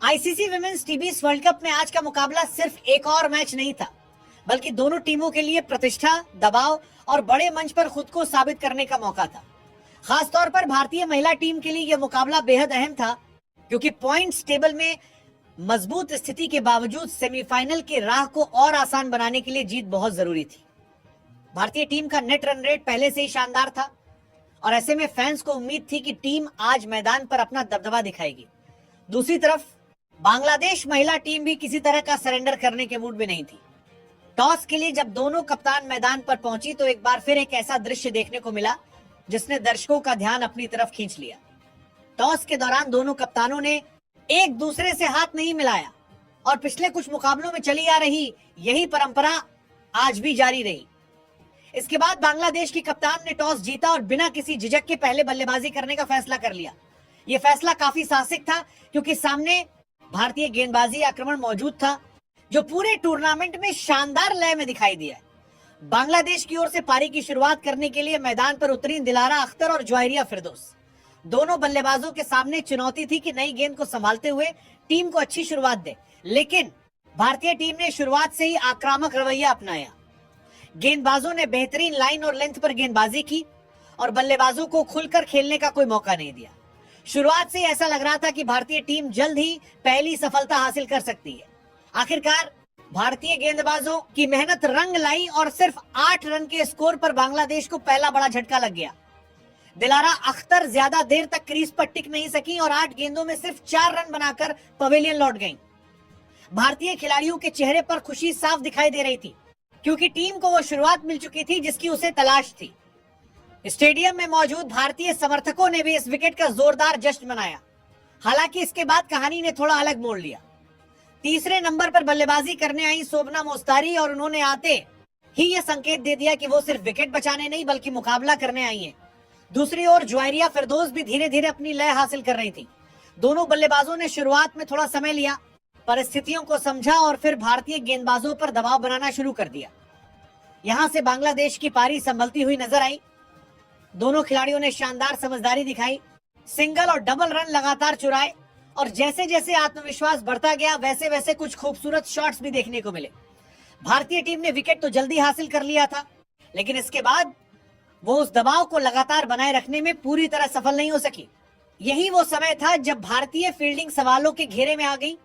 ICC women's टी20 world cup में आज का मुकाबला सिर्फ एक और मैच नहीं था, बल्कि दोनों टीमों के लिए प्रतिष्ठा, दबाव और बड़े मंच पर खुद को साबित करने का मौका था। खासतौर पर भारतीय महिला टीम के लिए यह मुकाबला बेहद अहम था, क्योंकि पॉइंट्स टेबल में मजबूत स्थिति के बावजूद सेमीफाइनल की राह को और आसान बनाने के लिए जीत बहुत जरूरी थी। भारतीय टीम का नेट रन रेट पहले से ही शानदार था और ऐसे में फैंस को उम्मीद थी कि टीम आज मैदान पर अपना दबदबा दिखाएगी। दूसरी तरफ बांग्लादेश महिला टीम भी किसी तरह का सरेंडर करने के मूड में नहीं थी। टॉस के लिए जब दोनों कप्तान मैदान पर पहुंची तो एक बार फिर एक ऐसा दृश्य देखने को मिला जिसने दर्शकों का ध्यान अपनी तरफ खींच लिया। टॉस के दौरान दोनों कप्तानों ने एक दूसरे से हाथ नहीं मिलाया और पिछले कुछ मुकाबलों में चली आ रही यही परंपरा आज भी जारी रही। इसके बाद बांग्लादेश की कप्तान ने टॉस जीता और बिना किसी झिझक के पहले बल्लेबाजी करने का फैसला कर लिया। यह फैसला काफी साहसिक था, क्योंकि सामने भारतीय गेंदबाजी आक्रमण मौजूद था जो पूरे टूर्नामेंट में शानदार लय में दिखाई दिया। बांग्लादेश की ओर से पारी की शुरुआत करने के लिए मैदान पर उतरी दिलारा अख्तर और ज्वायरिया फिरदौस। दोनों बल्लेबाजों के सामने चुनौती थी कि नई गेंद को संभालते हुए टीम को अच्छी शुरुआत दे, लेकिन भारतीय टीम ने शुरुआत से ही आक्रामक रवैया अपनाया। गेंदबाजों ने बेहतरीन लाइन और लेंथ पर गेंदबाजी की और बल्लेबाजों को खुलकर खेलने का कोई मौका नहीं दिया। शुरुआत से ऐसा लग रहा था कि भारतीय टीम जल्द ही पहली सफलता हासिल कर सकती है। आखिरकार भारतीय गेंदबाजों की मेहनत रंग लाई और सिर्फ 8 रन के स्कोर पर बांग्लादेश को पहला बड़ा झटका लग गया। दिलारा अख्तर ज्यादा देर तक क्रीज पर टिक नहीं सकी और 8 गेंदों में सिर्फ 4 रन बनाकर पवेलियन लौट गईं। भारतीय खिलाड़ियों के चेहरे पर खुशी साफ दिखाई दे रही थी, क्योंकि टीम को वो शुरुआत मिल चुकी थी जिसकी उसे तलाश थी। स्टेडियम में मौजूद भारतीय समर्थकों ने भी इस विकेट का जोरदार जश्न मनाया। हालांकि इसके बाद कहानी ने थोड़ा अलग मोड़ लिया। तीसरे नंबर पर बल्लेबाजी करने आई शोभना मोस्तारी और उन्होंने आते ही यह संकेत दे दिया कि वो सिर्फ विकेट बचाने नहीं बल्कि मुकाबला करने आई हैं। दूसरी ओर ज्वायरिया फिरदौस भी धीरे धीरे अपनी लय हासिल कर रही थी। दोनों बल्लेबाजों ने शुरुआत में थोड़ा समय लिया, परिस्थितियों को समझा और फिर भारतीय गेंदबाजों पर दबाव बनाना शुरू कर दिया। यहां से बांग्लादेश की पारी संभलती हुई नजर आई। दोनों खिलाड़ियों ने शानदार समझदारी दिखाई, सिंगल और डबल रन लगातार चुराए और जैसे जैसे आत्मविश्वास बढ़ता गया वैसे वैसे कुछ खूबसूरत शॉट्स भी देखने को मिले। भारतीय टीम ने विकेट तो जल्दी हासिल कर लिया था, लेकिन इसके बाद वो उस दबाव को लगातार बनाए रखने में पूरी तरह सफल नहीं हो सकी। यही वो समय था जब भारतीय फील्डिंग सवालों के घेरे में आ गई।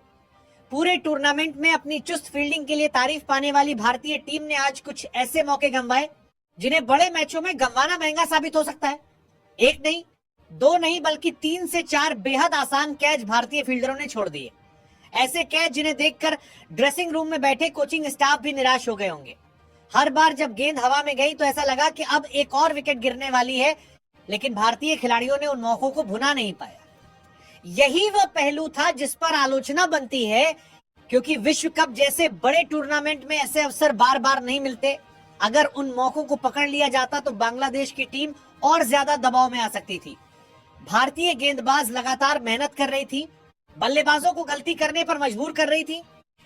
पूरे टूर्नामेंट में अपनी चुस्त फील्डिंग के लिए तारीफ पाने वाली भारतीय टीम ने आज कुछ ऐसे मौके गंवाए जिन्हें बड़े मैचों में गंवाना महंगा साबित हो सकता है। एक नहीं, दो नहीं, बल्कि 3 से 4 बेहद आसान कैच भारतीय फील्डरों ने छोड़ दिए। ऐसे कैच जिन्हें देखकर ड्रेसिंग रूम में बैठे कोचिंग स्टाफ भी निराश हो गए होंगे। हर बार जब गेंद हवा में गई तो ऐसा लगा कि अब एक और विकेट गिरने वाली है, लेकिन भारतीय खिलाड़ियों ने उन मौकों को भुना नहीं पाया। यही वह पहलू था जिस पर आलोचना बनती है, क्योंकि विश्व कप जैसे बड़े टूर्नामेंट में ऐसे अवसर बार बार नहीं मिलते। अगर उन मौकों को पकड़ लिया जाता तो बांग्लादेश की टीम और ज्यादा दबाव में आ सकती थी। भारतीय गेंदबाज लगातार मेहनत कर रही थी, बल्लेबाजों को गलती करने पर मजबूर कर रही थी,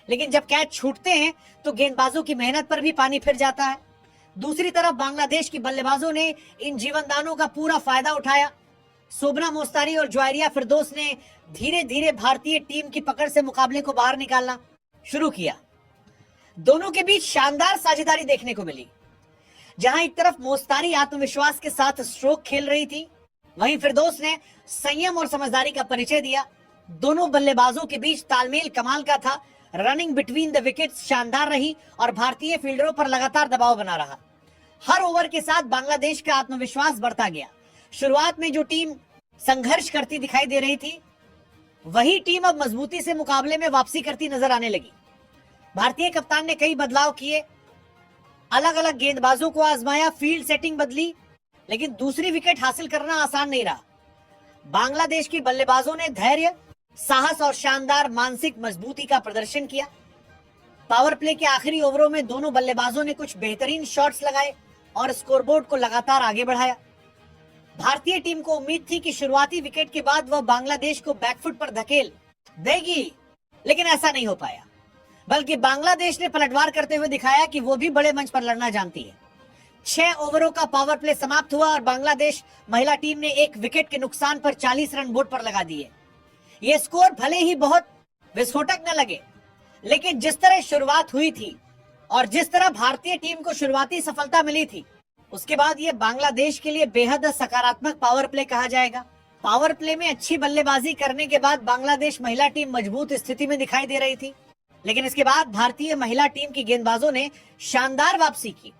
लेकिन जब कैच छूटते हैं तो गेंदबाजों की मेहनत पर भी पानी फिर जाता है। दूसरी तरफ बांग्लादेश की बल्लेबाजों ने इन जीवनदानों का पूरा फायदा उठाया। शोभना मोस्तारी और ज्वायरिया फिरदौस ने धीरे धीरे भारतीय टीम की पकड़ से मुकाबले को बाहर निकालना शुरू किया। दोनों के बीच शानदार साझेदारी देखने को मिली। जहां एक तरफ मोस्तारी आत्मविश्वास के साथ स्ट्रोक खेल रही थी, वहीं फिरदौस ने संयम और समझदारी का परिचय दिया। दोनों बल्लेबाजों के बीच तालमेल कमाल का था। रनिंग बिटवीन द विकेट्स शानदार रही और भारतीय फील्डरों पर लगातार दबाव बना रहा। हर ओवर के साथ बांग्लादेश का आत्मविश्वास बढ़ता गया। शुरुआत में जो टीम संघर्ष करती दिखाई दे रही थी, वही टीम अब मजबूती से मुकाबले में वापसी करती नजर आने लगी। भारतीय कप्तान ने कई बदलाव किए, अलग अलग गेंदबाजों को आजमाया, फील्ड सेटिंग बदली, लेकिन दूसरी विकेट हासिल करना आसान नहीं रहा। बांग्लादेश की बल्लेबाजों ने धैर्य, साहस और शानदार मानसिक मजबूती का प्रदर्शन किया। पावर प्ले के आखिरी ओवरों में दोनों बल्लेबाजों ने कुछ बेहतरीन शॉट्स लगाए और स्कोरबोर्ड को लगातार आगे बढ़ाया। भारतीय टीम को उम्मीद थी कि शुरुआती विकेट के बाद वह बांग्लादेश को बैकफुट पर धकेल देगी, लेकिन ऐसा नहीं हो पाया। बल्कि बांग्लादेश ने पलटवार करते हुए दिखाया कि वो भी बड़े मंच पर लड़ना जानती है। 6 ओवरों का पावर प्ले समाप्त हुआ और बांग्लादेश महिला टीम ने 1 विकेट के नुकसान पर 40 रन बोर्ड पर लगा दिए। ये स्कोर भले ही बहुत विस्फोटक न लगे, लेकिन जिस तरह शुरुआत हुई थी और जिस तरह भारतीय टीम को शुरुआती सफलता मिली थी, उसके बाद ये बांग्लादेश के लिए बेहद सकारात्मक पावर प्ले कहा जाएगा। पावर प्ले में अच्छी बल्लेबाजी करने के बाद बांग्लादेश महिला टीम मजबूत स्थिति में दिखाई दे रही थी, लेकिन इसके बाद भारतीय महिला टीम की गेंदबाजों ने शानदार वापसी की।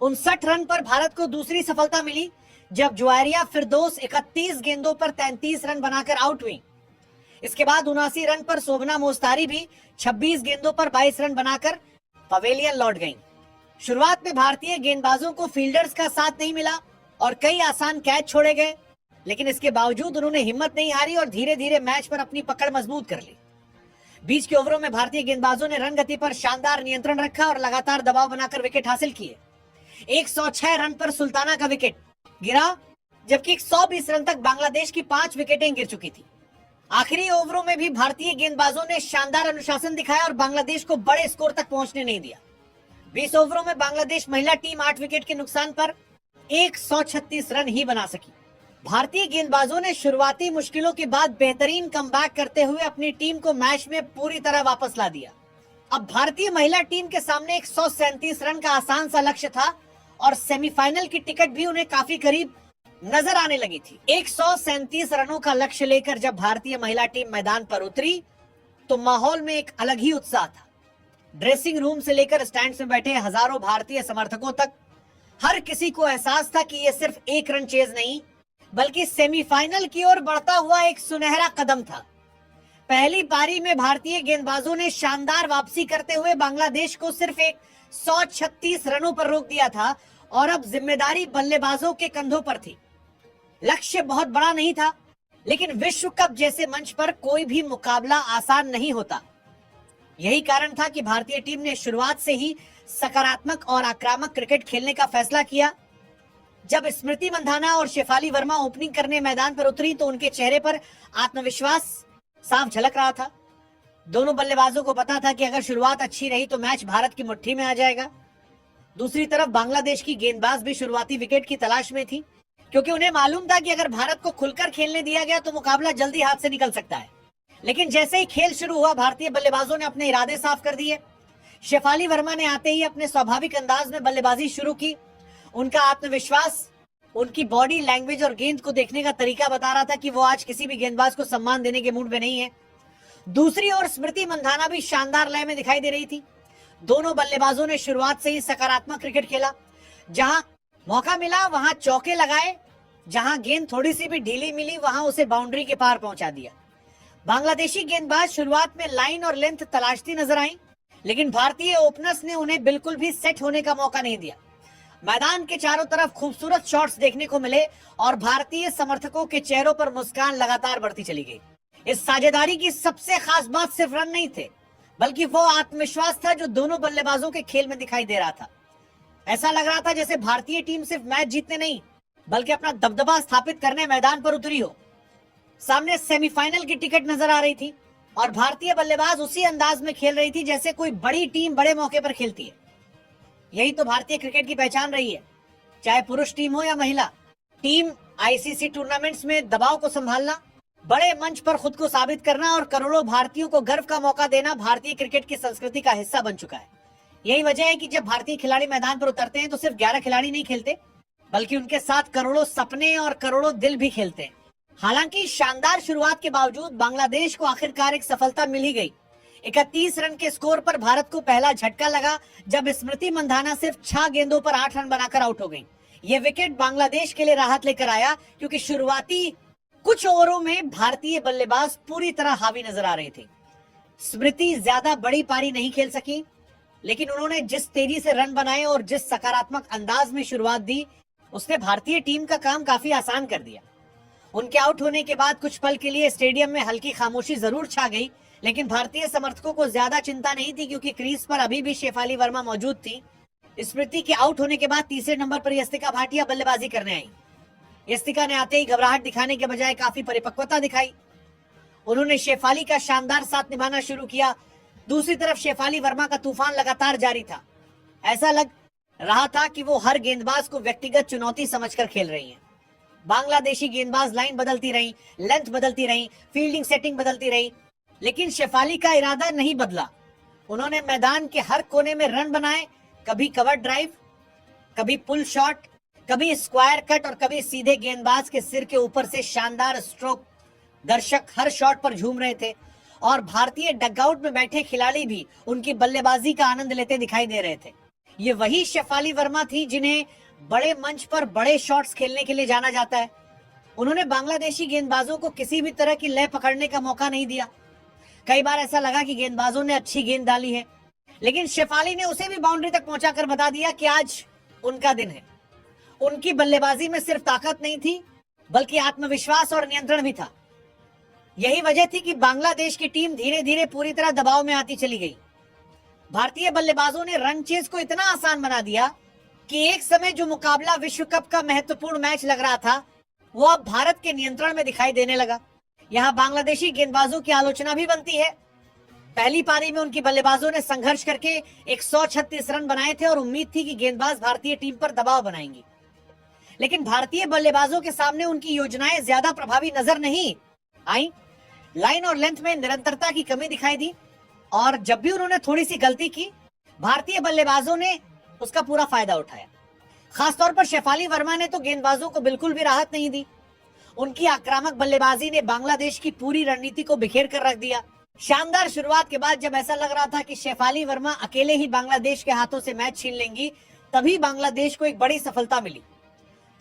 59 रन पर भारत को दूसरी सफलता मिली, जब जुआरिया फिरदौस 31 गेंदों पर 33 रन बनाकर आउट हुई। इसके बाद 79 रन पर शोभना मोस्तारी भी 26 गेंदों पर 22 रन बनाकर पवेलियन लौट गईं। शुरुआत में भारतीय गेंदबाजों को फील्डर्स का साथ नहीं मिला और कई आसान कैच छोड़े गए, लेकिन इसके बावजूद उन्होंने हिम्मत नहीं हारी और धीरे धीरे मैच पर अपनी पकड़ मजबूत कर ली। बीच के ओवरों में भारतीय गेंदबाजों ने रन गति पर शानदार नियंत्रण रखा और लगातार दबाव बनाकर विकेट हासिल किए। 106 रन पर सुल्ताना का विकेट गिरा, जबकि 120 रन तक बांग्लादेश की 5 विकेटें गिर चुकी थी। आखिरी ओवरों में भी भारतीय गेंदबाजों ने शानदार अनुशासन दिखाया और बांग्लादेश को बड़े स्कोर तक पहुंचने नहीं दिया। 20 ओवरों में बांग्लादेश महिला टीम 8 विकेट के नुकसान पर 136 रन ही बना सकी। भारतीय गेंदबाजों ने शुरुआती मुश्किलों के बाद बेहतरीन कमबैक करते हुए अपनी टीम को मैच में पूरी तरह वापस ला दिया। अब भारतीय महिला टीम के सामने 137 रन का आसान सा लक्ष्य था और सेमीफाइनल की टिकट भी उन्हें काफी करीब नजर आने लगी थी। 137 रनों का लक्ष्य लेकर जब भारतीय महिला टीम मैदान पर उतरी तो माहौल में एक अलग ही उत्साह था। ड्रेसिंग रूम से लेकर स्टैंड्स में बैठे हजारों भारतीय समर्थकों तक हर किसी को एहसास था कि यह सिर्फ एक रन चेज नहीं, बल्कि सेमीफाइनल की ओर बढ़ता हुआ एक सुनहरा कदम था। पहली पारी में भारतीय गेंदबाजों ने शानदार वापसी करते हुए बांग्लादेश को सिर्फ 136 रनों पर रोक दिया था और अब जिम्मेदारी बल्लेबाजों के कंधों पर थी। लक्ष्य बहुत बड़ा नहीं था, लेकिन विश्व कप जैसे मंच पर कोई भी मुकाबला आसान नहीं होता। यही कारण था कि भारतीय टीम ने शुरुआत से ही सकारात्मक और आक्रामक क्रिकेट खेलने का फैसला किया। जब स्मृति मंधाना और शेफाली वर्मा ओपनिंग करने मैदान पर उतरी तो उनके चेहरे पर आत्मविश्वास साफ झलक रहा था। दोनों बल्लेबाजों को पता था कि अगर शुरुआत अच्छी रही तो मैच भारत की मुट्ठी में आ जाएगा। दूसरी तरफ बांग्लादेश की गेंदबाज भी शुरुआती विकेट की तलाश में थी, क्योंकि उन्हें मालूम था कि अगर भारत को खुलकर खेलने दिया गया तो मुकाबला जल्दी हाथ से निकल सकता है। लेकिन जैसे ही खेल शुरू हुआ, भारतीय बल्लेबाजों ने अपने इरादे साफ कर दिए। शेफाली वर्मा ने आते ही अपने स्वाभाविक अंदाज में बल्लेबाजी शुरू की। उनका आत्मविश्वास, उनकी बॉडी लैंग्वेज और गेंद को देखने का तरीका बता रहा था कि वो आज किसी भी गेंदबाज को सम्मान देने के मूड में नहीं है। दूसरी ओर स्मृति मंधाना भी शानदार लय में दिखाई दे रही थी। दोनों बल्लेबाजों ने शुरुआत से ही सकारात्मक क्रिकेट खेला। जहां मौका मिला वहां चौके लगाए, जहां गेंद थोड़ी सी भी ढीली मिली वहां उसे बाउंड्री के पार पहुंचा दिया। बांग्लादेशी गेंदबाज शुरुआत में लाइन और लेंथ तलाशती नजर आई, लेकिन भारतीय ओपनर्स ने उन्हें बिल्कुल भी सेट होने का मौका नहीं दिया। मैदान के चारों तरफ खूबसूरत शॉट्स देखने को मिले और भारतीय समर्थकों के चेहरों पर मुस्कान लगातार बढ़ती चली गई। इस साझेदारी की सबसे खास बात सिर्फ रन नहीं थे, बल्कि वो आत्मविश्वास था जो दोनों बल्लेबाजों के खेल में दिखाई दे रहा था। ऐसा लग रहा था जैसे भारतीय टीम सिर्फ मैच जीतने नहीं, बल्कि अपना दबदबा स्थापित करने मैदान पर उतरी हो। सामने सेमीफाइनल की टिकट नजर आ रही थी और भारतीय बल्लेबाज उसी अंदाज में खेल रही थी जैसे कोई बड़ी टीम बड़े मौके पर खेलती है। यही तो भारतीय क्रिकेट की पहचान रही है, चाहे पुरुष टीम हो या महिला टीम। आईसीसी टूर्नामेंट्स में दबाव को संभालना, बड़े मंच पर खुद को साबित करना और करोड़ों भारतीयों को गर्व का मौका देना भारतीय क्रिकेट की संस्कृति का हिस्सा बन चुका है। यही वजह है कि जब भारतीय खिलाड़ी मैदान पर उतरते हैं तो सिर्फ 11 खिलाड़ी नहीं खेलते, बल्कि उनके साथ करोड़ों सपने और करोड़ों दिल भी खेलते हैं। हालांकि शानदार शुरुआत के बावजूद बांग्लादेश को आखिरकार एक सफलता मिल ही गई। 31 रन के स्कोर पर भारत को पहला झटका लगा जब स्मृति मंधाना सिर्फ 6 गेंदों पर 8 रन बनाकर आउट हो गई। ये विकेट बांग्लादेश के लिए राहत लेकर आया, क्योंकि शुरुआती कुछ ओवरों में भारतीय बल्लेबाज पूरी तरह हावी नजर आ रहे थे। स्मृति ज्यादा बड़ी पारी नहीं खेल सकी, लेकिन उन्होंने जिस तेजी से रन बनाए और जिस सकारात्मक अंदाज में शुरुआत दी, उसने भारतीय टीम का काम काफी आसान कर दिया। उनके आउट होने के बाद कुछ पल के लिए स्टेडियम में हल्की खामोशी जरूर छा गई, लेकिन भारतीय समर्थकों को ज्यादा चिंता नहीं थी, क्योंकि क्रीज पर अभी भी शेफाली वर्मा मौजूद थी। स्मृति के आउट होने के बाद तीसरे नंबर पर यस्तिका भाटिया बल्लेबाजी करने आई। यस्तिका ने आते ही घबराहट दिखाने के बजाय काफी परिपक्वता दिखाई। उन्होंने शेफाली का शानदार साथ निभाना शुरू किया। दूसरी तरफ शेफाली वर्मा का तूफान लगातार जारी था। ऐसा लग रहा था कि वो हर गेंदबाज को व्यक्तिगत चुनौती समझकर खेल रही हैं। बांग्लादेशी गेंदबाज लाइन बदलती रही, लेंथ बदलती रही, फील्डिंग सेटिंग बदलती रही। लेकिन शेफाली का इरादा नहीं बदला। उन्होंने मैदान के हर कोने में रन बनाए, कभी कवर ड्राइव, कभी पुल शॉट, कभी स्क्वायर कट और कभी सीधे गेंदबाज के सिर के ऊपर से शानदार स्ट्रोक। दर्शक हर शॉट पर झूम रहे थे और भारतीय डगआउट में बैठे खिलाड़ी भी उनकी बल्लेबाजी का आनंद लेते दिखाई दे रहे थे। ये वही शेफाली वर्मा थी जिन्हें बड़े मंच पर बड़े शॉट्स खेलने के लिए जाना जाता है। उन्होंने बांग्लादेशी गेंदबाजों को किसी भी तरह की लय पकड़ने का मौका नहीं दिया। कई बार ऐसा लगा कि गेंदबाजों ने अच्छी गेंद डाली है, लेकिन शेफाली ने उसे भी बाउंड्री तक पहुंचाकर बता दिया कि आज उनका दिन है। उनकी बल्लेबाजी में सिर्फ ताकत नहीं थी, बल्कि आत्मविश्वास और नियंत्रण भी था। यही वजह थी कि बांग्लादेश की टीम धीरे धीरे पूरी तरह दबाव में आती चली गई। भारतीय बल्लेबाजों ने रन चेज को इतना आसान बना दिया कि एक समय जो मुकाबला विश्व कप का महत्वपूर्ण मैच लग रहा था, वो अब भारत के नियंत्रण में दिखाई देने लगा। यहाँ बांग्लादेशी गेंदबाजों की आलोचना भी बनती है। पहली पारी में उनकी बल्लेबाजों ने संघर्ष करके 136 रन बनाए थे और उम्मीद थी कि गेंदबाज भारतीय टीम पर दबाव बनाएंगी, लेकिन भारतीय बल्लेबाजों के सामने उनकी योजनाएं ज्यादा प्रभावी नजर नहीं आई। लाइन और लेंथ में निरंतरता की कमी दिखाई दी और जब भी उन्होंने थोड़ी सी गलती की, भारतीय बल्लेबाजों ने उसका पूरा फायदा उठाया। खासतौर पर शेफाली वर्मा ने तो गेंदबाजों को बिल्कुल भी राहत नहीं दी। उनकी आक्रामक बल्लेबाजी ने बांग्लादेश की पूरी रणनीति को बिखेर कर रख दिया। शानदार शुरुआत के बाद जब ऐसा लग रहा था कि शेफाली वर्मा अकेले ही बांग्लादेश के हाथों से मैच छीन लेंगी, तभी बांग्लादेश को एक बड़ी सफलता मिली।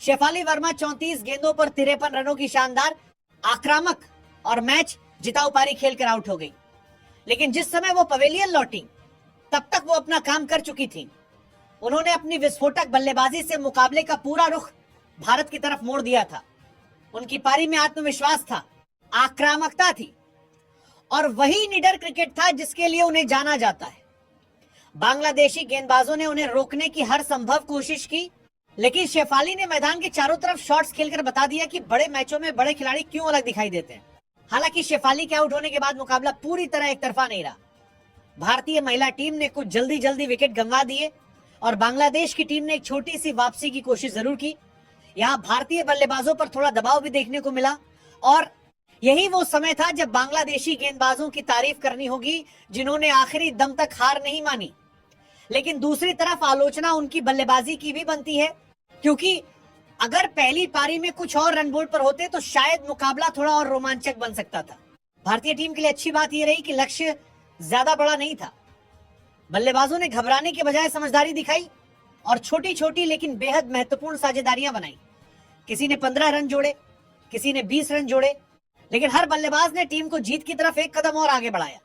शेफाली वर्मा 34 गेंदों पर 53 रनों की शानदार आक्रामक और मैच जिताऊ पारी खेलकर आउट हो गई। लेकिन जिस समय वो पवेलियन लौटी, तब तक वो अपना काम कर चुकी थी। उन्होंने अपनी विस्फोटक बल्लेबाजी से मुकाबले का पूरा रुख भारत की तरफ मोड़ दिया था। उनकी पारी में आत्मविश्वास था, आक्रामकता थी और वही निडर क्रिकेट था जिसके लिए उन्हें जाना जाता है। बांग्लादेशी गेंदबाजों ने उन्हें रोकने की हर संभव कोशिश की, लेकिन शेफाली ने मैदान के चारों तरफ शॉट्स खेलकर बता दिया कि बड़े मैचों में बड़े खिलाड़ी क्यों अलग दिखाई देते हैं। हालांकि शेफाली के आउट होने के बाद मुकाबला पूरी तरह एक तरफा नहीं रहा। भारतीय महिला टीम ने कुछ जल्दी विकेट गंवा दिए और बांग्लादेश की टीम ने एक छोटी सी वापसी की कोशिश जरूर की। यहाँ भारतीय बल्लेबाजों पर थोड़ा दबाव भी देखने को मिला और यही वो समय था जब बांग्लादेशी गेंदबाजों की तारीफ करनी होगी जिन्होंने आखिरी दम तक हार नहीं मानी। लेकिन दूसरी तरफ आलोचना उनकी बल्लेबाजी की भी बनती है, क्योंकि अगर पहली पारी में कुछ और रन बोर्ड पर होते तो शायद मुकाबला थोड़ा और रोमांचक बन सकता था। भारतीय टीम के लिए अच्छी बात यह रही कि लक्ष्य ज्यादा बड़ा नहीं था। बल्लेबाजों ने घबराने के बजाय समझदारी दिखाई और छोटी छोटी लेकिन बेहद महत्वपूर्ण साझेदारियां बनाई। किसी ने 15 रन जोड़े, किसी ने 20 रन जोड़े, लेकिन हर बल्लेबाज ने टीम को जीत की तरफ एक कदम और आगे बढ़ाया।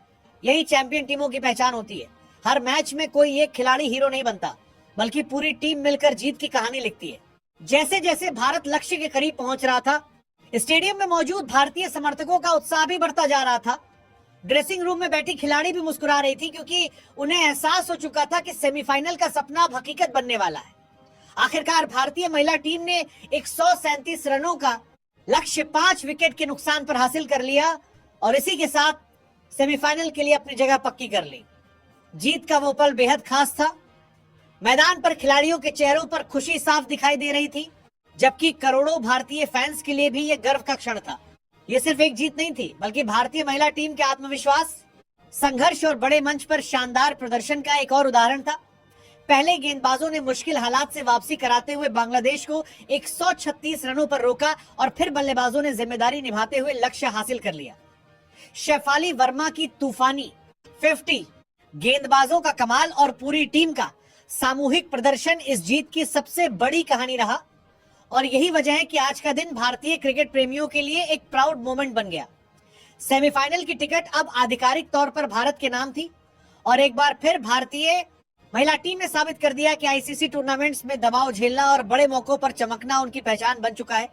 यही चैंपियन टीमों की पहचान होती है। हर मैच में कोई एक खिलाड़ी हीरो नहीं बनता, बल्कि पूरी टीम मिलकर जीत की कहानी लिखती है। जैसे जैसे भारत लक्ष्य के करीब पहुंच रहा था, स्टेडियम में मौजूद भारतीय समर्थकों का उत्साह भी बढ़ता जा रहा था। ड्रेसिंग रूम में बैठी खिलाड़ी भी मुस्कुरा रही थी, क्योंकि उन्हें एहसास हो चुका था कि सेमीफाइनल का सपना अब हकीकत बनने वाला है। आखिरकार भारतीय महिला टीम ने 137 रनों का लक्ष्य 5 विकेट के नुकसान पर हासिल कर लिया और इसी के साथ सेमीफाइनल के लिए अपनी जगह पक्की कर ली। जीत का वो पल बेहद खास था। मैदान पर खिलाड़ियों के चेहरों पर खुशी साफ दिखाई दे रही थी, जबकि करोड़ों भारतीय फैंस के लिए भी ये गर्व का क्षण था। ये सिर्फ एक जीत नहीं थी, बल्कि भारतीय महिला टीम के आत्मविश्वास, संघर्ष और बड़े मंच पर शानदार प्रदर्शन का एक और उदाहरण था। पहले गेंदबाजों ने मुश्किल हालात से वापसी कराते हुए बांग्लादेश को 136 रनों पर रोका और फिर बल्लेबाजों ने जिम्मेदारी निभाते हुए लक्ष्य हासिल कर लिया। शेफाली वर्मा की तूफानी 50, गेंदबाजों का कमाल और पूरी टीम का सामूहिक प्रदर्शन इस जीत की सबसे बड़ी कहानी रहा और यही वजह है कि आज का दिन भारतीय क्रिकेट प्रेमियों के लिए एक प्राउड मोमेंट बन गया। सेमीफाइनल की टिकट अब आधिकारिक तौर पर भारत के नाम थी और एक बार फिर भारतीय महिला टीम ने साबित कर दिया कि आईसीसी टूर्नामेंट्स में दबाव झेलना और बड़े मौकों पर चमकना उनकी पहचान बन चुका है।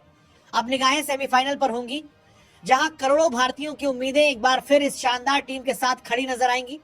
अब निगाहें सेमीफाइनल पर होंगी, जहां करोड़ों भारतीयों की उम्मीदें एक बार फिर इस शानदार टीम के साथ खड़ी नजर आएंगी।